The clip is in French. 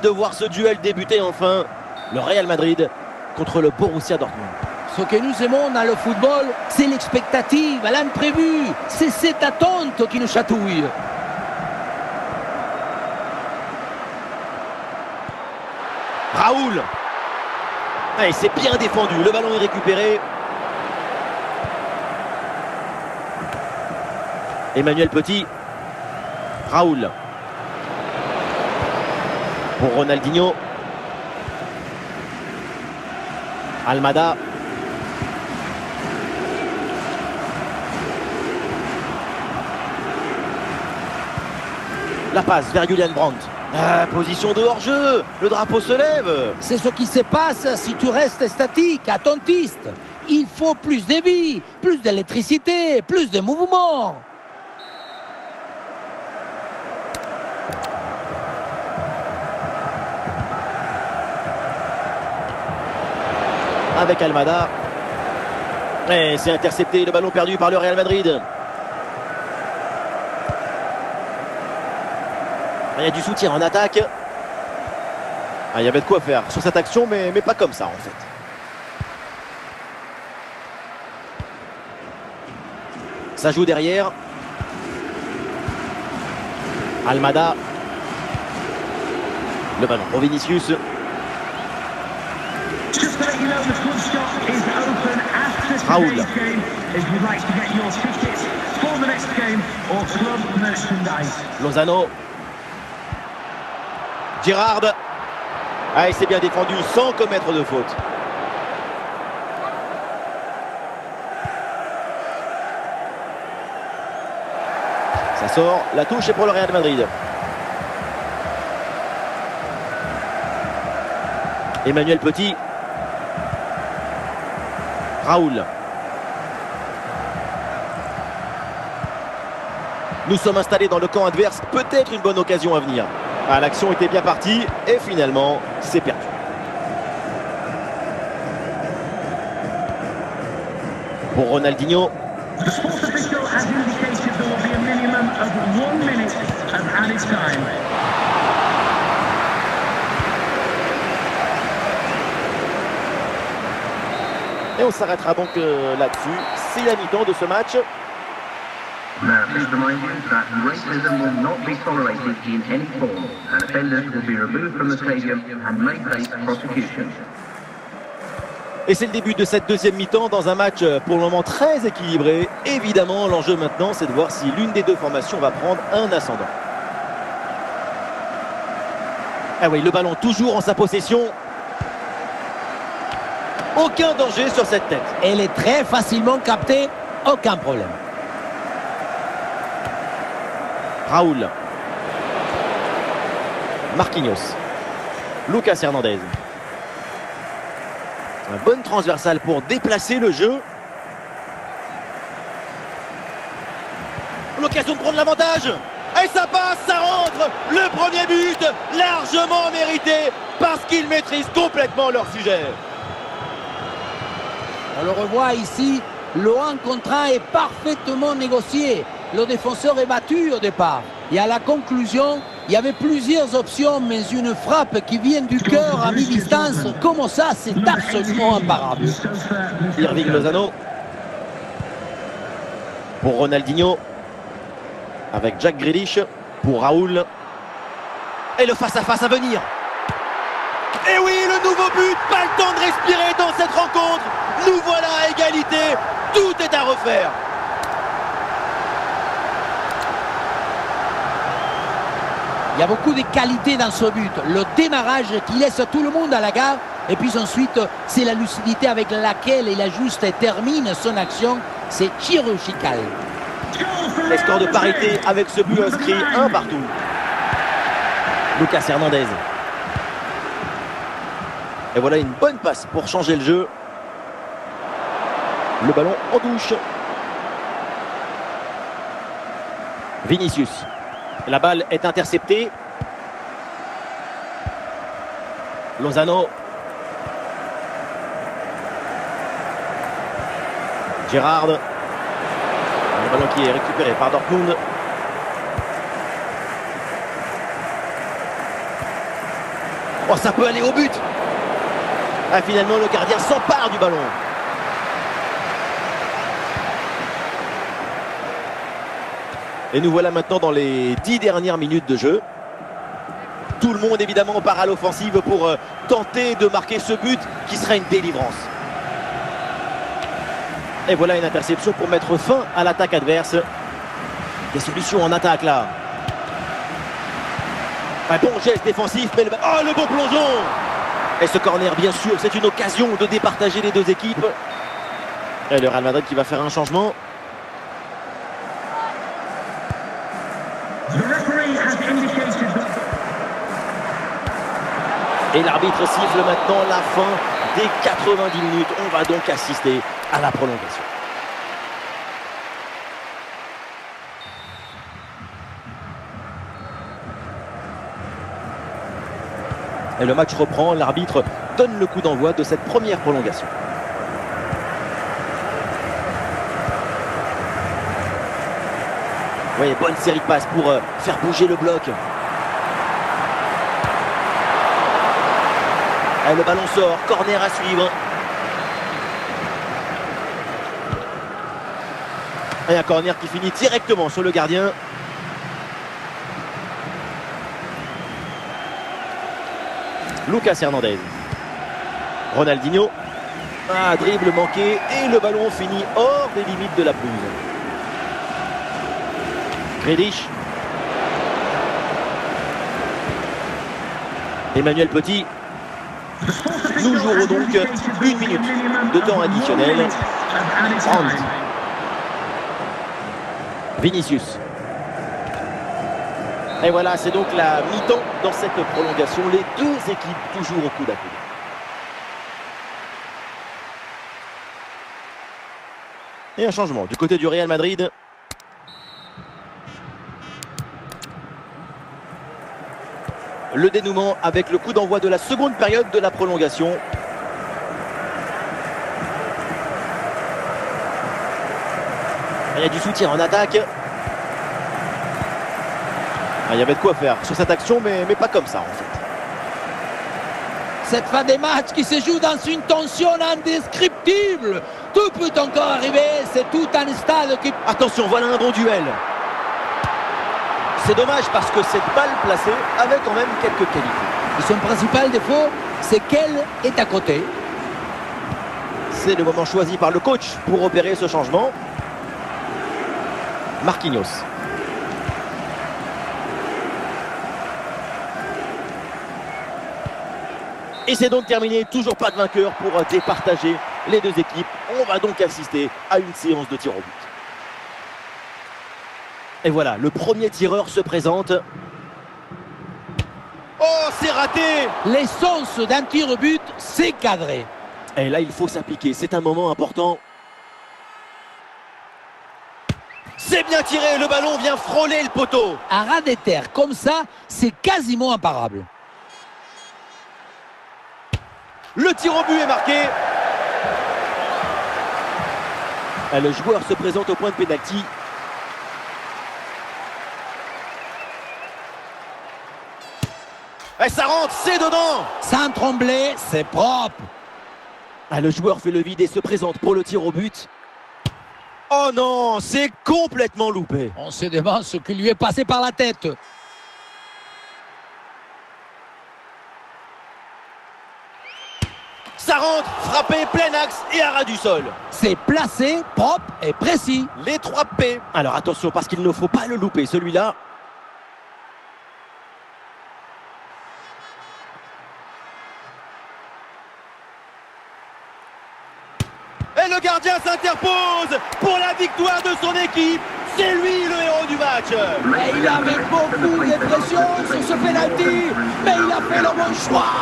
De voir ce duel débuter enfin, le Real Madrid contre le Borussia Dortmund. Ce que nous aimons dans le football, c'est l'expectative, l'imprévu. C'est cette attente qui nous chatouille. Raoul. Allez, c'est bien défendu, le ballon est récupéré. Emmanuel Petit. Raoul. Pour Ronaldinho. Almada. La passe vers Julian Brandt. Position de hors-jeu. Le drapeau se lève. C'est ce qui se passe si tu restes statique, attentiste. Il faut plus de vie, plus d'électricité, plus de mouvement. Avec Almada. Et c'est intercepté, le ballon perdu par le Real Madrid. Il y a du soutien en attaque. Il y avait de quoi faire sur cette action, mais pas comme ça en fait. Ça joue derrière. Almada. Le ballon pour Vinicius. Raoul. Lozano. Girard. Il s'est bien défendu sans commettre de faute. Ça sort. La touche est pour le Real Madrid. Emmanuel Petit. Raoul. Nous sommes installés dans le camp adverse. Peut-être une bonne occasion à venir. L'action était bien partie et finalement, c'est perdu. Pour Ronaldinho. Et on s'arrêtera donc là-dessus. C'est la mi-temps de ce match. Please remind you that racism will not be tolerated in any form, and offenders will be removed from the stadium and may face prosecution. Et c'est le début de cette deuxième mi-temps dans un match pour le moment très équilibré. Évidemment, l'enjeu maintenant, c'est de voir si l'une des deux formations va prendre un ascendant. Ah oui, le ballon toujours en sa possession. Aucun danger sur cette tête. Elle est très facilement captée, aucun problème. Raoul. Marquinhos. Lucas Hernandez. Une bonne transversale pour déplacer le jeu. L'occasion de prendre l'avantage. Et ça passe, ça rentre. Le premier but, largement mérité, parce qu'ils maîtrisent complètement leur sujet. On le revoit ici, le 1 contre 1 est parfaitement négocié. Le défenseur est battu au départ. Et à la conclusion, il y avait plusieurs options, mais une frappe qui vient du cœur à mi-distance, comme ça, c'est absolument imparable. Irving Lozano. Pour Ronaldinho. Avec Jack Grealish. Pour Raoul. Et le face-à-face à venir. Et oui, le nouveau but. Pas le temps de respirer dans cette rencontre. Nous voilà à égalité. Tout est à refaire. Il y a beaucoup de qualité dans ce but. Le démarrage qui laisse tout le monde à la gare. Et puis ensuite, c'est la lucidité avec laquelle il ajuste et termine son action. C'est chirurgical. Les scores de parité avec ce but inscrit, un partout. Lucas Hernandez. Et voilà une bonne passe pour changer le jeu. Le ballon en douche. Vinicius. La balle est interceptée. Lozano. Girard. Le ballon qui est récupéré par Dortmund. Oh, ça peut aller au but. Ah, finalement, le gardien s'empare du ballon. Et nous voilà maintenant dans les 10 dernières minutes de jeu. Tout le monde évidemment part à l'offensive pour tenter de marquer ce but qui sera une délivrance. Et voilà une interception pour mettre fin à l'attaque adverse. Des solutions en attaque là. Un bon geste défensif, mais le bon plongeon. Et ce corner, bien sûr, c'est une occasion de départager les deux équipes. Et le Real Madrid qui va faire un changement. Et l'arbitre siffle maintenant la fin des 90 minutes. On va donc assister à la prolongation. Et le match reprend, l'arbitre donne le coup d'envoi de cette première prolongation. Vous voyez, bonne série de passes pour faire bouger le bloc. Et le ballon sort, corner à suivre. Et un corner qui finit directement sur le gardien. Lucas Hernandez. Ronaldinho. Ah, dribble manqué et le ballon finit hors des limites de la pelouse. Grealish. Emmanuel Petit. Nous jouerons donc 1 minute de temps additionnel. Brandt. Vinicius. Et voilà, c'est donc la mi-temps dans cette prolongation. Les deux équipes toujours au coude à coude. Et un changement du côté du Real Madrid. Le dénouement avec le coup d'envoi de la seconde période de la prolongation. Il y a du soutien en attaque. Il y avait de quoi faire sur cette action, mais pas comme ça en fait. Cette fin des matchs qui se joue dans une tension indescriptible. Tout peut encore arriver, c'est tout un stade qui... Attention, voilà un bon duel. C'est dommage parce que cette balle placée avait quand même quelques qualités. Et son principal défaut, c'est qu'elle est à côté. C'est le moment choisi par le coach pour opérer ce changement. Marquinhos. Et c'est donc terminé, toujours pas de vainqueur pour départager les deux équipes. On va donc assister à une séance de tir au but. Et voilà, le premier tireur se présente. Oh, c'est raté! L'essence d'un tir au but, c'est cadré. Et là, il faut s'appliquer, c'est un moment important. C'est bien tiré, le ballon vient frôler le poteau. Un ras des terres comme ça, c'est quasiment imparable. Le tir au but est marqué. Et le joueur se présente au point de pénalty. Et ça rentre, c'est dedans. Sans trembler, c'est propre. Ah, le joueur fait le vide et se présente pour le tir au but. Oh non, c'est complètement loupé. On se demande ce qui lui est passé par la tête. Ça rentre, frappé, plein axe et à ras du sol. C'est placé, propre et précis. Les 3 P. Alors attention parce qu'il ne faut pas le louper celui-là. Et le gardien s'interpose pour la victoire de son équipe. C'est lui le héros du match. Et il avait beaucoup de pression sur ce penalty, mais il a fait le bon choix.